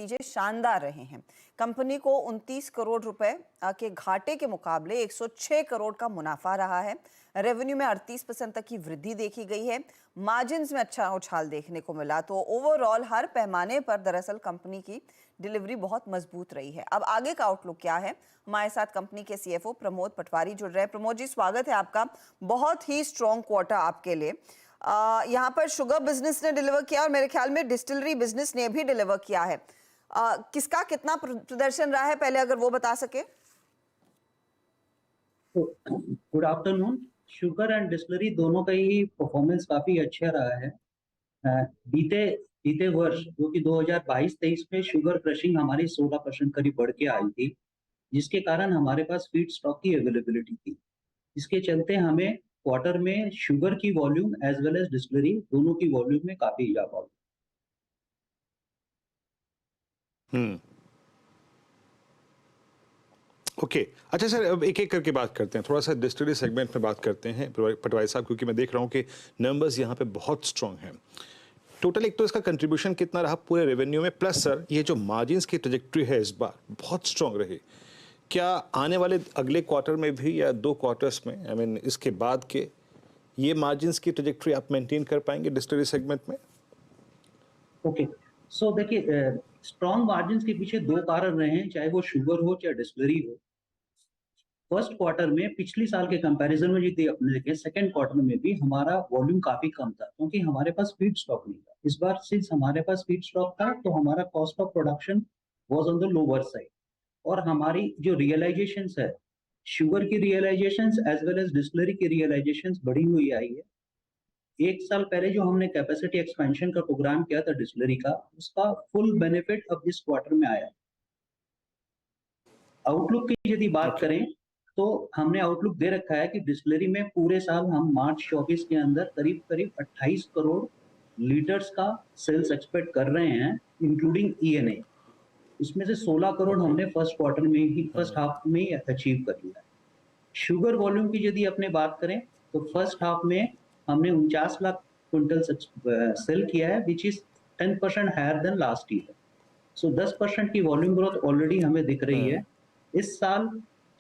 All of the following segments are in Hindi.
नतीजे शानदार रहे हैं। कंपनी को 29 करोड़ रुपए के घाटे के मुकाबले 106 करोड़ का मुनाफा रहा है। रेवेन्यू में 38% तक की वृद्धि देखी गई है। मार्जिन्स में अच्छा उछाल देखने को मिला। तो ओवरऑल हर पैमाने पर दरअसल कंपनी की डिलीवरी बहुत मजबूत रही है। अब आगे का आउटलुक क्या है, हमारे साथ कंपनी के सीएफओ प्रमोद पटवारी जुड़ रहे हैं। प्रमोद जी, स्वागत है आपका। बहुत ही स्ट्रॉन्ग क्वार्टर आपके लिए। यहाँ पर शुगर बिजनेस ने डिलीवर किया और मेरे ख्याल में डिस्टिलरी बिजनेस ने भी डिलीवर किया है। किसका कितना प्रदर्शन रहा है, पहले अगर वो बता सके। Good afternoon. Sugar and distillery दोनों का ही परफॉर्मेंस काफी अच्छा रहा है। बीते बीते वर्ष जो कि 2022-23 में शुगर क्रशिंग हमारी 16% करीब बढ़ के आई थी, जिसके कारण हमारे पास फीड स्टॉक की अवेलेबिलिटी थी। इसके चलते हमें क्वार्टर में शुगर की volume as well as distillery दोनों की वॉल्यूम में काफी इजाफा हुआ। ओके अच्छा सर, अब एक एक करके बात करते हैं। थोड़ा सा डिस्टिलरी सेगमेंट में बात करते हैं पटवारी साहब, क्योंकि मैं देख रहा हूँ कि नंबर्स यहाँ पे बहुत स्ट्रांग हैं। टोटल एक तो इसका कंट्रीब्यूशन कितना रहा पूरे रेवेन्यू में, प्लस सर ये जो मार्जिन्स की ट्रैजेक्टरी है इस बार बहुत स्ट्रांग रही। क्या आने वाले अगले क्वार्टर में भी या 2 क्वार्टर्स में, आई मीन इसके बाद के, ये मार्जिन्स की ट्रैजेक्टरी आप मेंटेन कर पाएंगे डिस्टिलरी सेगमेंट में? ओके, सो देखिए, स्ट्रॉन्ग मार्जिन्स के पीछे 2 कारण रहे हैं, चाहे वो शुगर हो चाहे डिस्टिलरी हो। फर्स्ट क्वार्टर में पिछली साल के कंपैरिजन में यदि अपने देखें, सेकंड क्वार्टर में भी हमारा वॉल्यूम काफी कम था क्योंकि हमारे पास फीड स्टॉक नहीं था। इस बार सिंस हमारे पास फीड स्टॉक था तो हमारा cost of production was on the lower side, और हमारी जो रियलाइजेशंस है, शुगर की realisations as well as distillery की रियलाइजेशंस बढ़ी हुई आई है। 1 साल पहले जो हमने कैपेसिटी एक्सपेंशन का प्रोग्राम किया था डिस्टिलरी का, उसका फुल बेनिफिट अब इस क्वार्टर में आया। आउटलुक की यदि बात करें तो हमने आउटलुक दे रखा है कि डिस्टिलरी में पूरे साल हम मार्च 24 के अंदर करीब करीब 28 करोड़ लीटर्स का सेल्स एक्सपेक्ट कर रहे हैं, इंक्लूडिंग ईएनए। इसमें से 16 करोड़ हमने फर्स्ट क्वार्टर में ही, फर्स्ट हाफ में ही अचीव कर लिया है। शुगर वॉल्यूम की यदि अपने बात करें तो फर्स्ट हाफ में हमने 49 लाख क्विंटल सेल किया है, which is 10% higher than last year. So 10% की वॉल्यूम ग्रोथ ऑलरेडी हमें दिख रही है। इस साल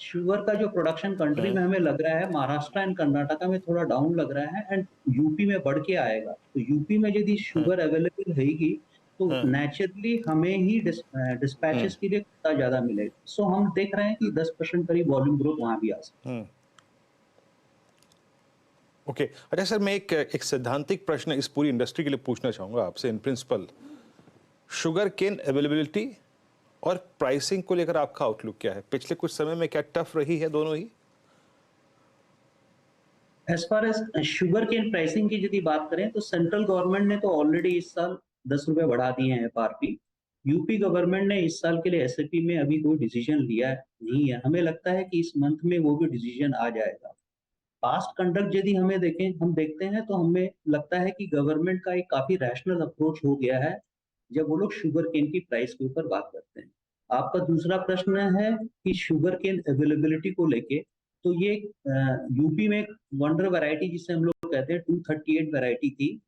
शुगर का जो प्रोडक्शन कंट्री में हमें लग रहा है, महाराष्ट्र एंड कर्नाटका में थोड़ा डाउन लग रहा है एंड यूपी में बढ़ के आएगा। तो यूपी में यदि शुगर अवेलेबल रहेगी तो नेचुरली हमें ही डिस्पैचेस के लिए कितना ज्यादा मिलेगा। सो हम देख रहे हैं कि 10% करीब वॉल्यूम ग्रोथ वहां भी आ सकती है। ओके अच्छा सर, मैं एक सैद्धांतिक प्रश्न इस पूरी इंडस्ट्री के लिए पूछना चाहूँगा आपसे। In principle, sugar cane availability और प्राइसिंग को लेकर आपका आउटलुक क्या है? पिछले कुछ समय में क्या टफ रही है दोनों ही? As far as sugarcane pricing की यदि बात करें तो सेंट्रल गवर्नमेंट ने तो ऑलरेडी इस साल 10 रुपए बढ़ा दिए हैं एफआरपी। यूपी गवर्नमेंट ने इस साल के लिए एसएपी में अभी कोई डिसीजन लिया नहीं है। हमें लगता है कि इस मंथ में वो भी डिसीजन आ जाएगा। पास्ट कंडक्ट यदि हम देखते हैं तो हमें लगता है कि गवर्नमेंट का एक काफी रैशनल अप्रोच हो गया है जब वो लोग शुगर केन की प्राइस के ऊपर बात करते हैं। आपका दूसरा प्रश्न है कि शुगर केन अवेलेबिलिटी को लेके, तो ये यूपी में वंडर वैरायटी जिसे हम लोग कहते हैं 238 वैरायटी थी,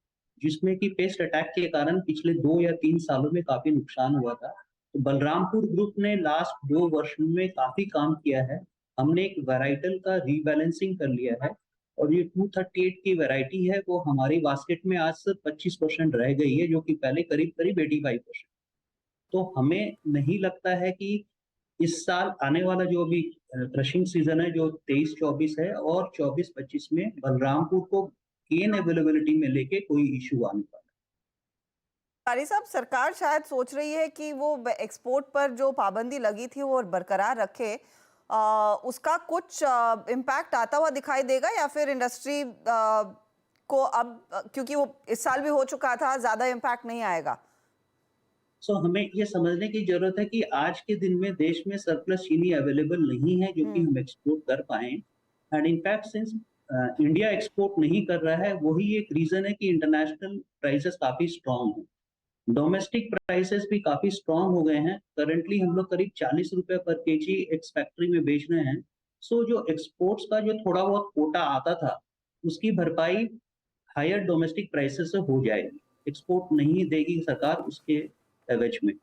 जिसमें कि पेस्ट अटैक के कारण पिछले 2 या 3 सालों में काफी नुकसान हुआ था। तो बलरामपुर ग्रुप ने लास्ट 2 वर्षों में काफी काम किया है। हमने एक वैराइटल का रीबैलेंसिंग कर लिया है और ये 238 की वैरायटी है, वो हमारी बास्केट में आज सिर्फ 25% रह गई है, जो कि पहले करीब करीब 85%। तो हमें नहीं लगता है कि इस साल आने वाला जो अभी क्रशिंग सीजन है जो 23-24 है और 24-25 में बलरामपुर को केन अवेलेबिलिटी में लेके कोई इशू आने वाला है। पटवारी साहब, सरकार शायद सोच रही है कि वो एक्सपोर्ट पर जो पाबंदी लगी थी वो बरकरार रखे। उसका कुछ इम्पैक्ट आता हुआ दिखाई देगा या फिर इंडस्ट्री को अब, क्योंकि वो इस साल भी हो चुका था, ज्यादा इम्पैक्ट नहीं आएगा? सो हमें ये समझने की जरूरत है कि आज के दिन में देश में सरप्लस चीनी अवेलेबल नहीं है जो कि हम एक्सपोर्ट कर पाए। And in fact since India export नहीं कर रहा है, वही एक रीजन है कि इंटरनेशनल प्राइसेस काफी स्ट्रांग हैं। डोमेस्टिक प्राइसेस भी काफी स्ट्रांग हो गए हैं। करंटली हम लोग करीब 40 रुपए पर केजी एक्स फैक्ट्री में बेच रहे हैं। सो जो एक्सपोर्ट्स का जो थोड़ा बहुत कोटा आता था, उसकी भरपाई हायर डोमेस्टिक प्राइसेस से हो जाएगी। एक्सपोर्ट नहीं देगी सरकार उसके एवज में।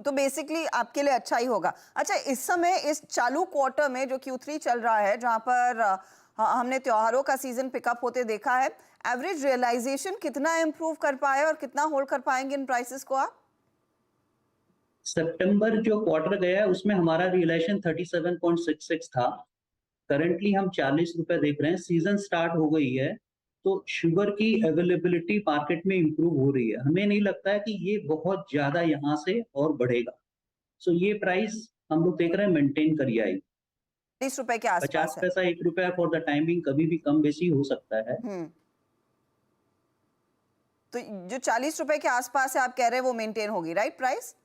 तो बेसिकली आपके लिए अच्छा ही होगा। अच्छा, इस समय इस चालू क्वार्टर में जो Q3 चल रहा है, जहां पर हमने त्योहारों का सीजन पिकअप होते देखा है, एवरेज रियलाइजेशन कितना इंप्रूव कर पाए और कितना होल्ड कर पाएंगे इन प्राइसेस को आप? सितंबर जो क्वार्टर गया है उसमें हमारा रियलाइजेशन 37.66 था। करंटली हम 40 रुपए देख रहे हैं। सीजन स्टार्ट हो गई है तो शुगर की अवेलेबिलिटी मार्केट में इंप्रूव हो रही है। हमें नहीं लगता है कि ये बहुत ज्यादा यहाँ से और बढ़ेगा। सो ये प्राइस हम लोग देख रहे हैं मेंटेन करिए आएगी। 30 रुपए के 50 आसपास है। पैसा 1 रुपया फॉर द टाइमिंग कभी भी कम बेसी हो सकता है। तो जो 40 रुपए के आसपास है आप कह रहे हैं वो मेंटेन होगी, राइट प्राइस?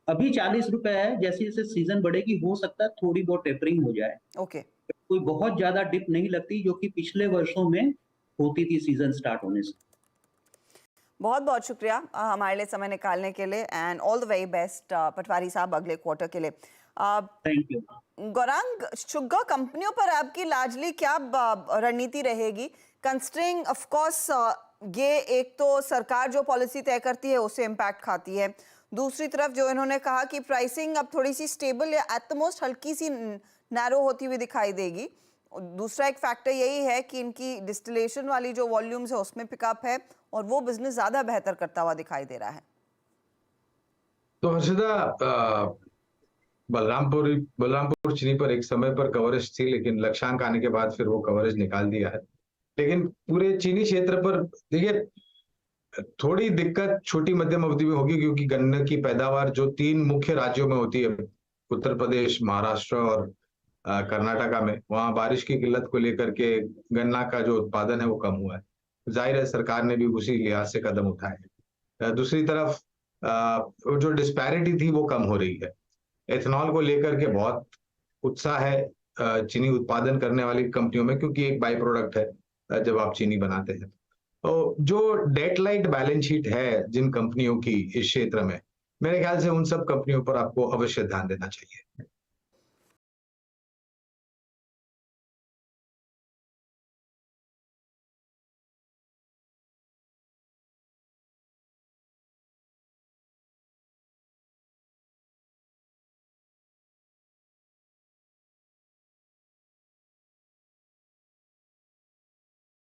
अभी 40 रुपए है, जैसे जैसे सीजन बढ़ेगी हो सकता है थोड़ी बहुत टेपरिंग हो जाए। ओके। कोई बहुत ज्यादा डिप नहीं लगती जो कि पिछले वर्षों में होती थी सीजन स्टार्ट होने से। बहुत बहुत शुक्रिया हमारे लिए समय निकालने के लिए, and all the very best patwari साहब अगले क्वार्टर के लिए। Thank you. गौरांग, शुगर कंपनियों पर आपकी लार्जली क्या रणनीति रहेगी, कंसिडरिंग ऑफ कोर्स ये एक तो सरकार जो पॉलिसी तय करती है उससे इम्पैक्ट खाती है, दूसरी तरफ जो इन्होंने कहा कि प्राइसिंग अब थोड़ी सी स्टेबल या एट द मोस्ट हल्की सी नैरो होती हुई दिखाई देगी। दूसरा एक फैक्टर यही है कि इनकी डिस्टिलेशन वाली जो वॉल्यूम्स है उसमें पिकअप है और वो बिजनेस ज्यादा बेहतर करता हुआ दिखाई दे रहा है। तो हर्षदा, बलरामपुर चीनी पर एक समय पर कवरेज थी, लेकिन लक्ष्यांक आने के बाद फिर वो कवरेज निकाल दिया है। लेकिन पूरे चीनी क्षेत्र पर देखिए थोड़ी दिक्कत छोटी मध्यम अवधि में होगी, क्योंकि गन्ने की पैदावार जो 3 मुख्य राज्यों में होती है, उत्तर प्रदेश, महाराष्ट्र और कर्नाटका में, वहां बारिश की किल्लत को लेकर के गन्ना का जो उत्पादन है वो कम हुआ है। जाहिर है सरकार ने भी उसी लिहाज से कदम उठाए हैं। दूसरी तरफ जो डिस्पैरिटी थी वो कम हो रही है। एथेनॉल को लेकर के बहुत उत्साह है चीनी उत्पादन करने वाली कंपनियों में, क्योंकि एक बाई प्रोडक्ट है जब आप चीनी बनाते हैं। तो जो डेट लाइट बैलेंस शीट है जिन कंपनियों की इस क्षेत्र में, मेरे ख्याल से उन सब कंपनियों पर आपको अवश्य ध्यान देना चाहिए।